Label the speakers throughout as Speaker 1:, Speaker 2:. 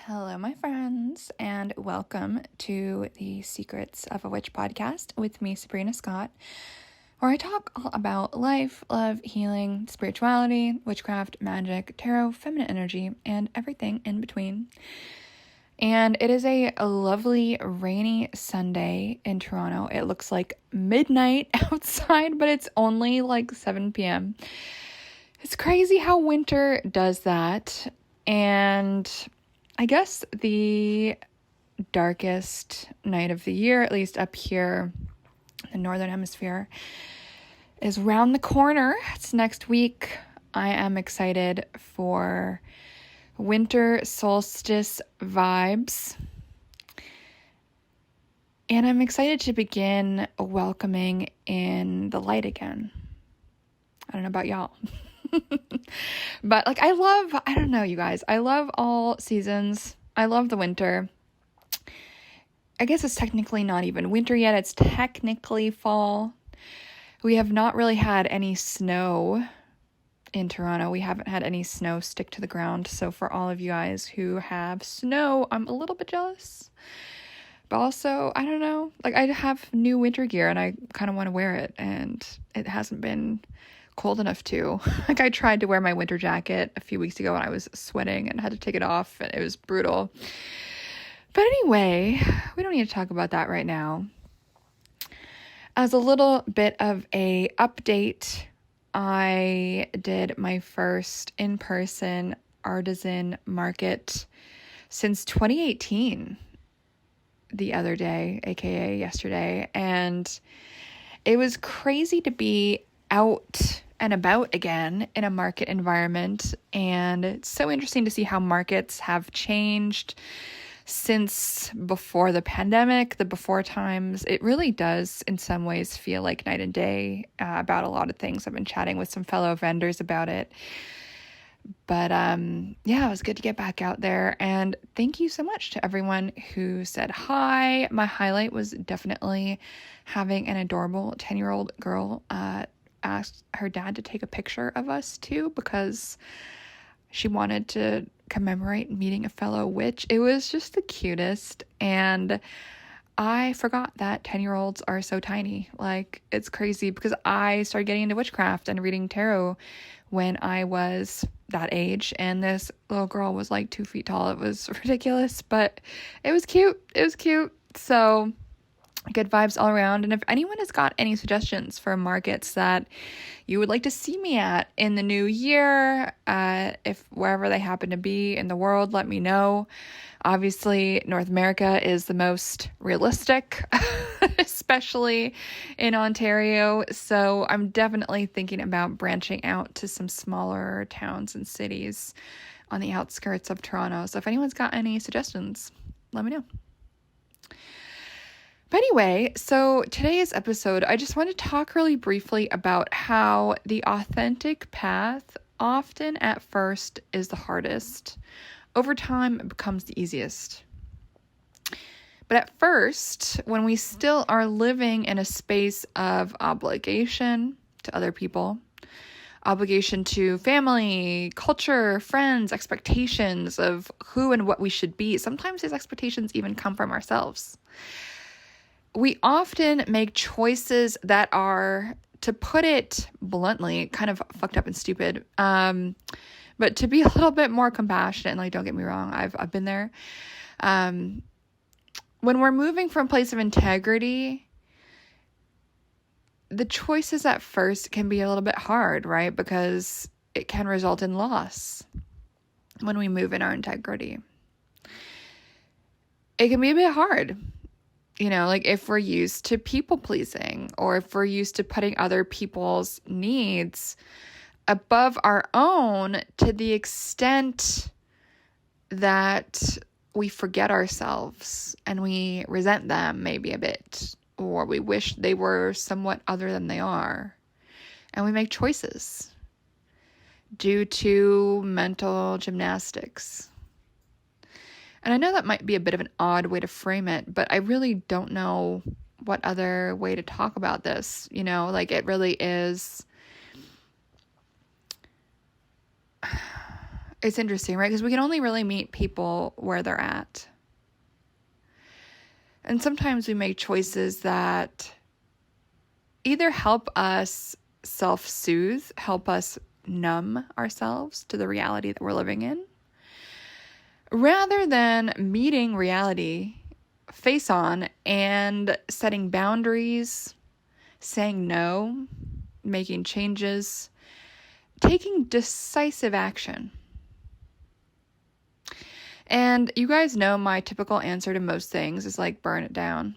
Speaker 1: Hello, my friends, and welcome to the Secrets of a Witch podcast with me, Sabrina Scott, where I talk all about life, love, healing, spirituality, witchcraft, magic, tarot, feminine energy, and everything in between. And it is a lovely rainy Sunday in Toronto. It looks like midnight outside, but it's only like 7 p.m. It's crazy how winter does that. And I guess the darkest night of the year, at least up here in the Northern Hemisphere, is around the corner. It's next week. I am excited for winter solstice vibes. And I'm excited to begin welcoming in the light again. I don't know about y'all. But I don't know, you guys. I love all seasons. I love the winter. I guess it's technically not even winter yet. It's technically fall. We have not really had any snow in Toronto. We haven't had any snow stick to the ground. So for all of you guys who have snow, I'm a little bit jealous. But also, I don't know. I have new winter gear and I kind of want to wear it. And it hasn't been cold enough to. I tried to wear my winter jacket a few weeks ago and I was sweating and had to take it off and it was brutal. But anyway, we don't need to talk about that right now. As a little bit of a update, I did my first in-person artisan market since 2018 the other day, aka yesterday, and it was crazy to be out and about again in a market environment. And it's so interesting to see how markets have changed since before the pandemic, the before times. It really does in some ways feel like night and day about a lot of things. I've been chatting with some fellow vendors about it. But yeah, it was good to get back out there. And thank you so much to everyone who said hi. My highlight was definitely having an adorable 10-year-old girl asked her dad to take a picture of us too, because she wanted to commemorate meeting a fellow witch. It was just the cutest. And I forgot that 10-year-olds are so tiny. It's crazy because I started getting into witchcraft and reading tarot when I was that age. And this little girl was 2 feet tall. It was ridiculous, but it was cute. It was cute. So good vibes all around. And if anyone has got any suggestions for markets that you would like to see me at in the new year, if wherever they happen to be in the world, let me know. Obviously, North America is the most realistic, especially in Ontario. So I'm definitely thinking about branching out to some smaller towns and cities on the outskirts of Toronto. So if anyone's got any suggestions, let me know. But anyway, so today's episode, I just want to talk really briefly about how the authentic path often at first is the hardest. Over time, it becomes the easiest. But at first, when we still are living in a space of obligation to other people, obligation to family, culture, friends, expectations of who and what we should be, sometimes these expectations even come from ourselves. We often make choices that are, to put it bluntly, kind of fucked up and stupid. But to be a little bit more compassionate, and don't get me wrong, I've been there. When we're moving from a place of integrity, the choices at first can be a little bit hard, right? Because it can result in loss when we move in our integrity. It can be a bit hard. If we're used to people pleasing, or if we're used to putting other people's needs above our own to the extent that we forget ourselves and we resent them maybe a bit, or we wish they were somewhat other than they are. And we make choices due to mental gymnastics. And I know that might be a bit of an odd way to frame it, but I really don't know what other way to talk about this. It really is it's interesting, right? Because we can only really meet people where they're at. And sometimes we make choices that either help us self-soothe, help us numb ourselves to the reality that we're living in, rather than meeting reality face on and setting boundaries, saying no, making changes, taking decisive action. And you guys know my typical answer to most things is like, burn it down.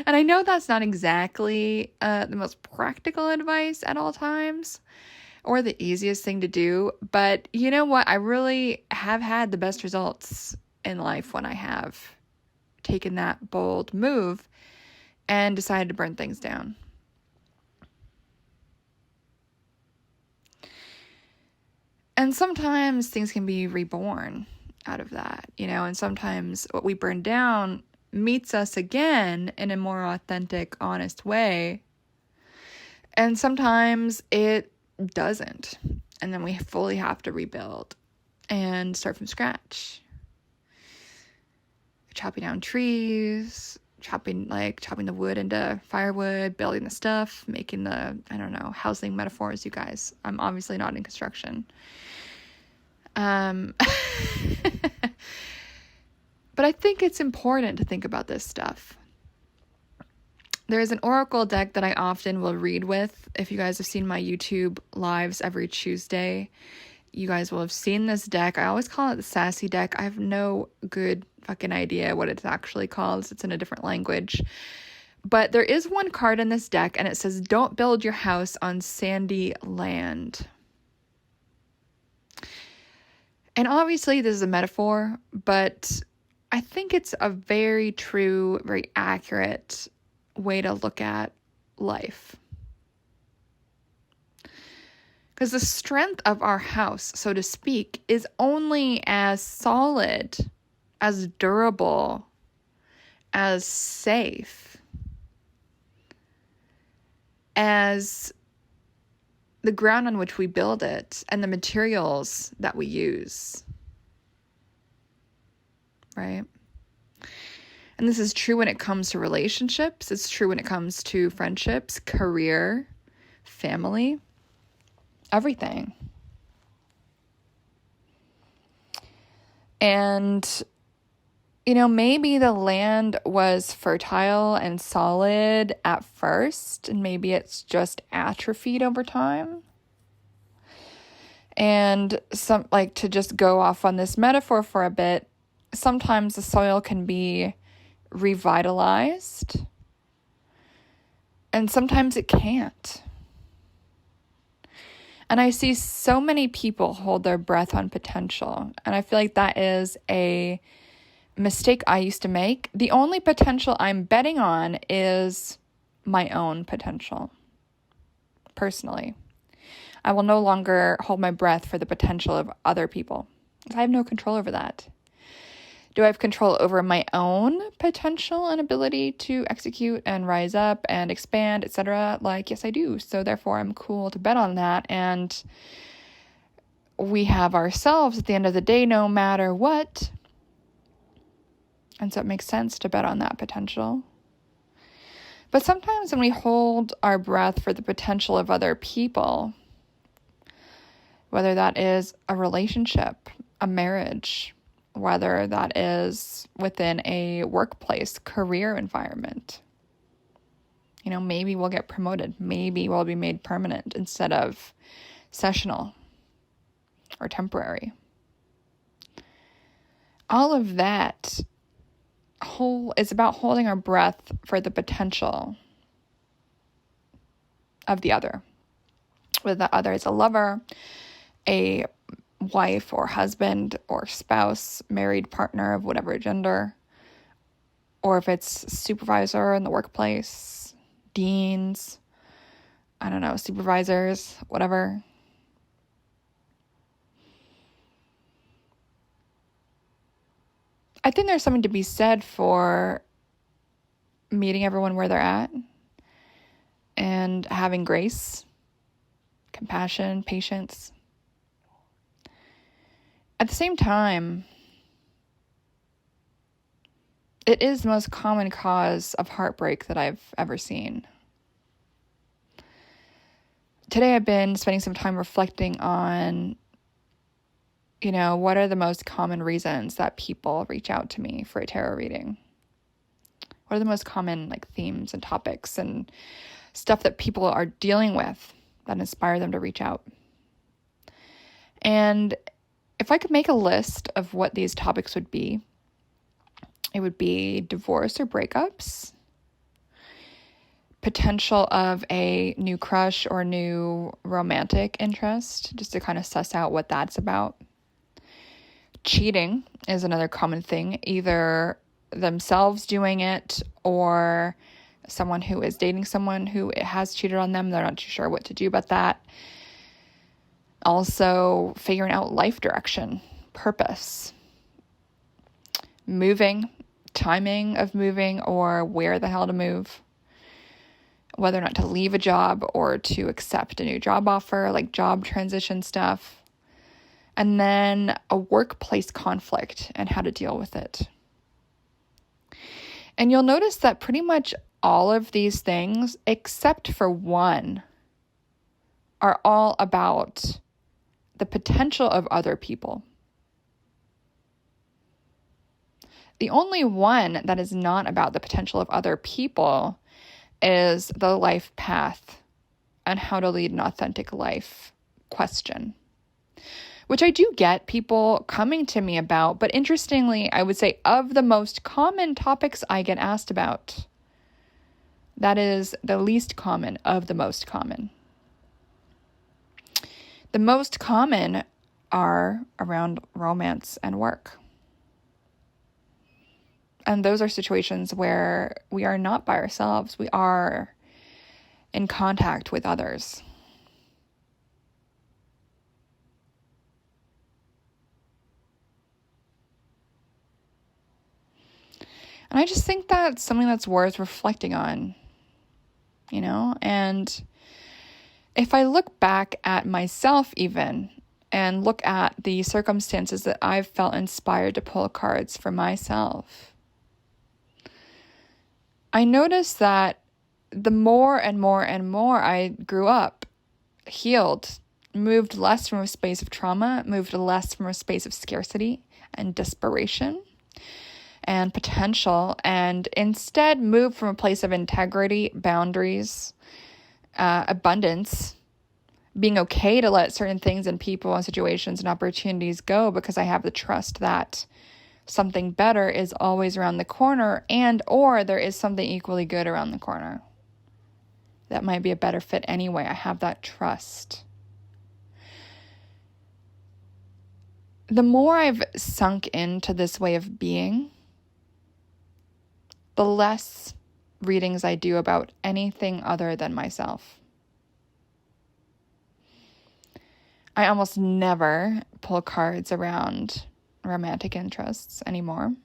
Speaker 1: And I know that's not exactly the most practical advice at all times or the easiest thing to do. But you know what? I really have had the best results in life when I have taken that bold move and decided to burn things down. And sometimes things can be reborn out of that, and sometimes what we burn down meets us again in a more authentic, honest way. And sometimes it doesn't. And then we fully have to rebuild and start from scratch. Chopping down trees, chopping the wood into firewood, building the stuff, making the, housing metaphors, you guys. I'm obviously not in construction. But I think it's important to think about this stuff. There is an oracle deck that I often will read with. If you guys have seen my YouTube lives every Tuesday, you guys will have seen this deck. I always call it the sassy deck. I have no good fucking idea what it's actually called. It's in a different language. But there is one card in this deck, and it says, "Don't build your house on sandy land." And obviously this is a metaphor, but I think it's a very true, very accurate way to look at life. Because the strength of our house, so to speak, is only as solid, as durable, as safe as the ground on which we build it and the materials that we use. Right? And this is true when it comes to relationships. It's true when it comes to friendships, career, family, everything. And, maybe the land was fertile and solid at first, and maybe it's just atrophied over time. And to just go off on this metaphor for a bit, sometimes the soil can be revitalized, and sometimes it can't. And I see so many people hold their breath on potential, and I feel like that is a mistake I used to make. The only potential I'm betting on is my own potential. Personally, I will no longer hold my breath for the potential of other people. I have no control over that. Do I have control over my own potential and ability to execute and rise up and expand, etc.? Yes, I do. So therefore, I'm cool to bet on that. And we have ourselves at the end of the day, no matter what. And so it makes sense to bet on that potential. But sometimes when we hold our breath for the potential of other people, whether that is a relationship, a marriage, whether that is within a workplace, career environment, maybe we'll get promoted. Maybe we'll be made permanent instead of sessional or temporary. All of that is about holding our breath for the potential of the other. Whether that other is a lover, a wife or husband or spouse, married partner of whatever gender, or if it's supervisor in the workplace, deans, supervisors, whatever. I think there's something to be said for meeting everyone where they're at and having grace, compassion, patience. At the same time, it is the most common cause of heartbreak that I've ever seen. Today I've been spending some time reflecting on, what are the most common reasons that people reach out to me for a tarot reading? What are the most common themes and topics and stuff that people are dealing with that inspire them to reach out? And if I could make a list of what these topics would be, it would be divorce or breakups, potential of a new crush or new romantic interest, just to kind of suss out what that's about. Cheating is another common thing, either themselves doing it or someone who is dating someone who has cheated on them. They're not too sure what to do about that. Also, figuring out life direction, purpose, moving, timing of moving or where the hell to move, whether or not to leave a job or to accept a new job offer, job transition stuff. And then a workplace conflict and how to deal with it. And you'll notice that pretty much all of these things, except for one, are all about the potential of other people. The only one that is not about the potential of other people is the life path and how to lead an authentic life question, which I do get people coming to me about. But interestingly, I would say of the most common topics I get asked about, that is the least common of the most common. The most common are around romance and work. And those are situations where we are not by ourselves. We are in contact with others. And I just think that's something that's worth reflecting on, and if I look back at myself even and look at the circumstances that I've felt inspired to pull cards for myself, I noticed that the more and more and more I grew up, healed, moved less from a space of trauma, moved less from a space of scarcity and desperation and potential, and instead moved from a place of integrity, boundaries, abundance, being okay to let certain things and people and situations and opportunities go because I have the trust that something better is always around the corner, and or there is something equally good around the corner that might be a better fit anyway. I have that trust. The more I've sunk into this way of being, the less readings I do about anything other than myself. I almost never pull cards around romantic interests anymore.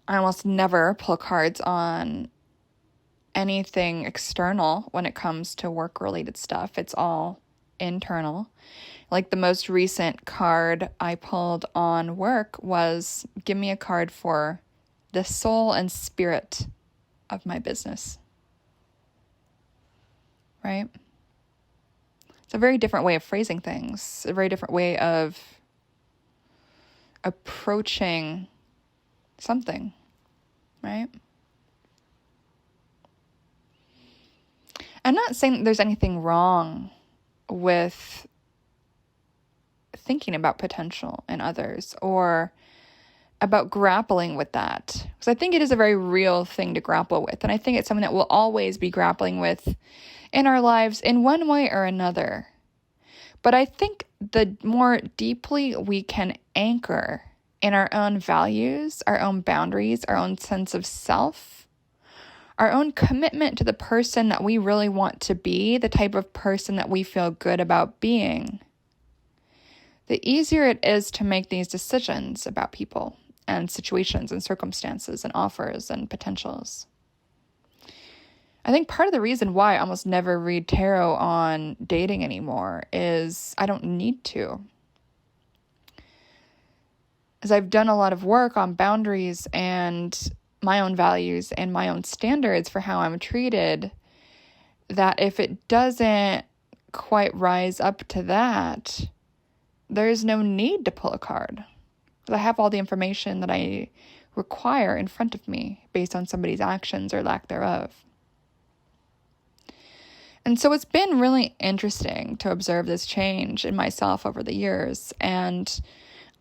Speaker 1: I almost never pull cards on anything external when it comes to work-related stuff. It's all internal. The most recent card I pulled on work was, give me a card for the soul and spirit of my business. Right? It's a very different way of phrasing things, a very different way of approaching something, right? I'm not saying that there's anything wrong with thinking about potential in others or about grappling with that, because I think it is a very real thing to grapple with, and I think it's something that we'll always be grappling with in our lives in one way or another. But I think the more deeply we can anchor in our own values, our own boundaries, our own sense of self, our own commitment to the person that we really want to be, the type of person that we feel good about being, the easier it is to make these decisions about people and situations and circumstances and offers and potentials. I think part of the reason why I almost never read tarot on dating anymore is I don't need to. as I've done a lot of work on boundaries and my own values and my own standards for how I'm treated, that if it doesn't quite rise up to that, there's no need to pull a card. Because I have all the information that I require in front of me based on somebody's actions or lack thereof. And so it's been really interesting to observe this change in myself over the years, and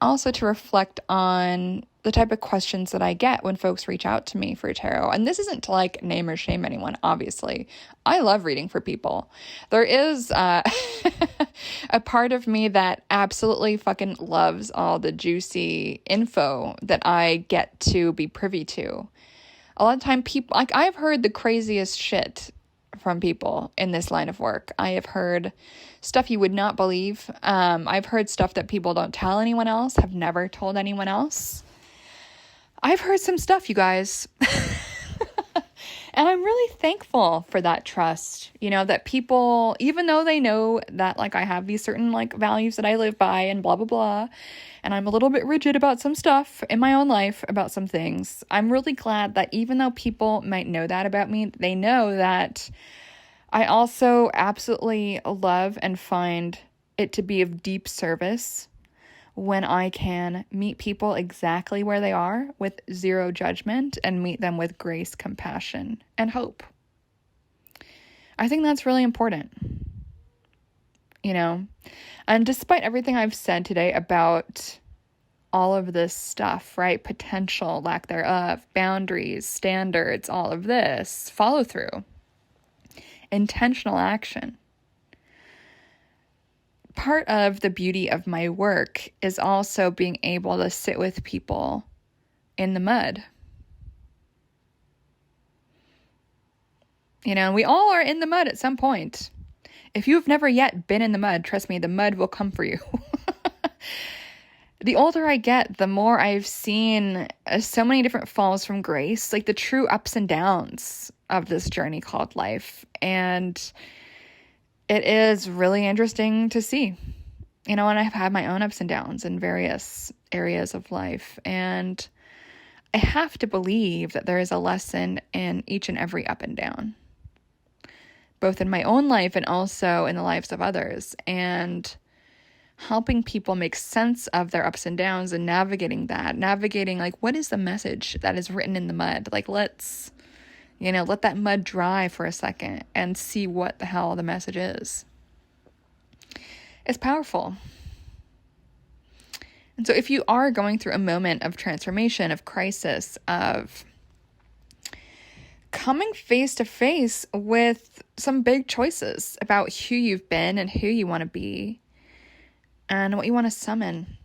Speaker 1: also to reflect on the type of questions that I get when folks reach out to me for tarot. And this isn't to like name or shame anyone, obviously. I love reading for people. There is a part of me that absolutely fucking loves all the juicy info that I get to be privy to. A lot of time people, like, I've heard the craziest shit from people in this line of work. I have heard stuff you would not believe. I've heard stuff that people don't tell anyone else, have never told anyone else. I've heard some stuff, you guys. And I'm really thankful for that trust, that people, even though they know that like I have these certain like values that I live by and blah, blah, blah, and I'm a little bit rigid about some stuff in my own life, about some things, I'm really glad that even though people might know that about me, they know that I also absolutely love and find it to be of deep service when I can meet people exactly where they are with zero judgment and meet them with grace, compassion, and hope. I think that's really important, And despite everything I've said today about all of this stuff, right? Potential, lack thereof, boundaries, standards, all of this, follow through, intentional action. Part of the beauty of my work is also being able to sit with people in the mud. We all are in the mud at some point. If you've never yet been in the mud, trust me, the mud will come for you. The older I get, the more I've seen so many different falls from grace, like the true ups and downs of this journey called life. And it is really interesting to see, and I've had my own ups and downs in various areas of life. And I have to believe that there is a lesson in each and every up and down, both in my own life and also in the lives of others. And helping people make sense of their ups and downs and navigating like, what is the message that is written in the mud? Like, let's let that mud dry for a second and see what the hell the message is. It's powerful. And so if you are going through a moment of transformation, of crisis, of coming face to face with some big choices about who you've been and who you want to be and what you want to summon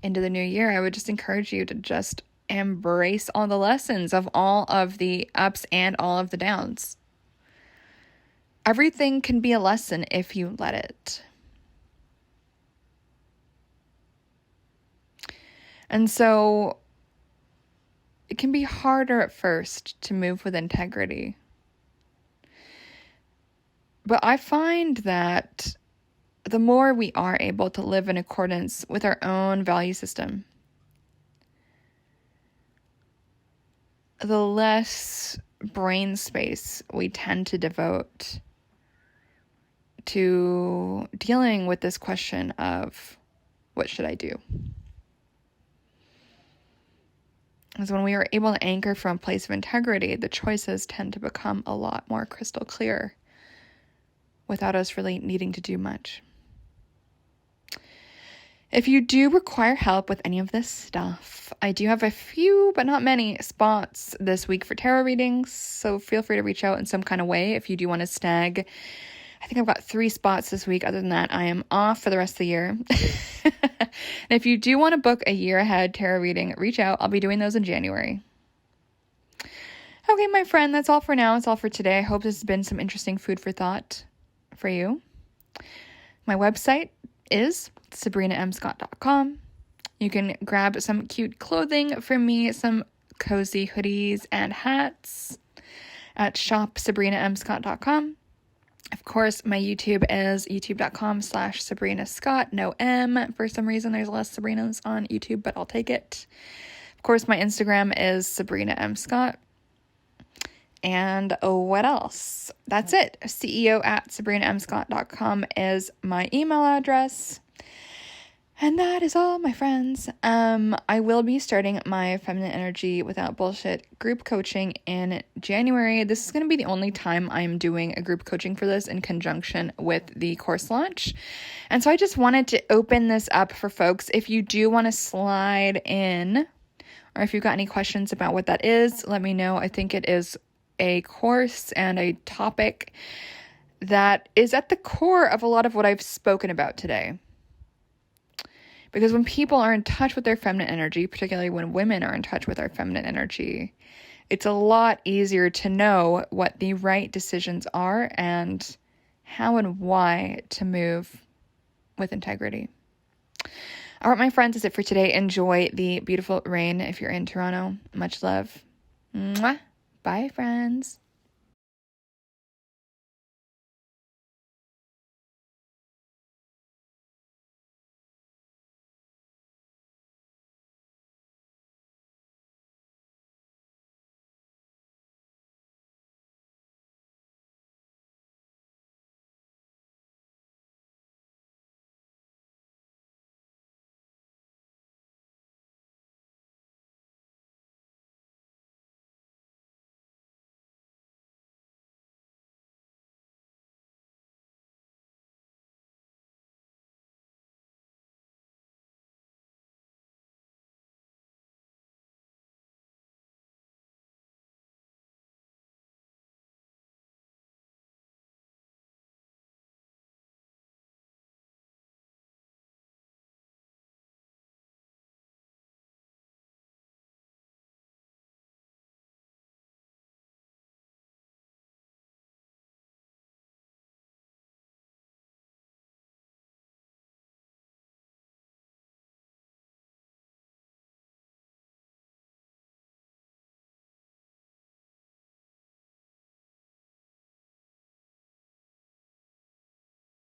Speaker 1: into the new year, I would just encourage you to just embrace all the lessons of all of the ups and all of the downs. Everything can be a lesson if you let it. And so it can be harder at first to move with integrity. But I find that the more we are able to live in accordance with our own value system, the less brain space we tend to devote to dealing with this question of, what should I do? Because when we are able to anchor from a place of integrity, the choices tend to become a lot more crystal clear without us really needing to do much. If you do require help with any of this stuff, I do have a few, but not many, spots this week for tarot readings, so feel free to reach out in some kind of way if you do want to snag. I think I've got 3 spots this week. Other than that, I am off for the rest of the year. And if you do want to book a year ahead tarot reading, reach out. I'll be doing those in January. Okay, my friend, that's all for now. That's all for today. I hope this has been some interesting food for thought for you. My website is sabrinamscott.com. You can grab some cute clothing from me, some cozy hoodies and hats at shopsabrinamscott.com. Of course, my YouTube is youtube.com/Sabrina Scott, no M. For some reason, there's less Sabrinas on YouTube, but I'll take it. Of course, my Instagram is Sabrina M. Scott. And what else? That's it. CEO@SabrinaMScott.com is my email address. And that is all, my friends. I will be starting my Feminine Energy Without Bullshit group coaching in January. This is going to be the only time I'm doing a group coaching for this in conjunction with the course launch. And so I just wanted to open this up for folks. If you do want to slide in, or if you've got any questions about what that is, let me know. I think it is a course and a topic that is at the core of a lot of what I've spoken about today. Because when people are in touch with their feminine energy, particularly when women are in touch with our feminine energy, it's a lot easier to know what the right decisions are and how and why to move with integrity. All right, my friends, that's it for today. Enjoy the beautiful rain if you're in Toronto. Much love. Mwah. Bye, friends.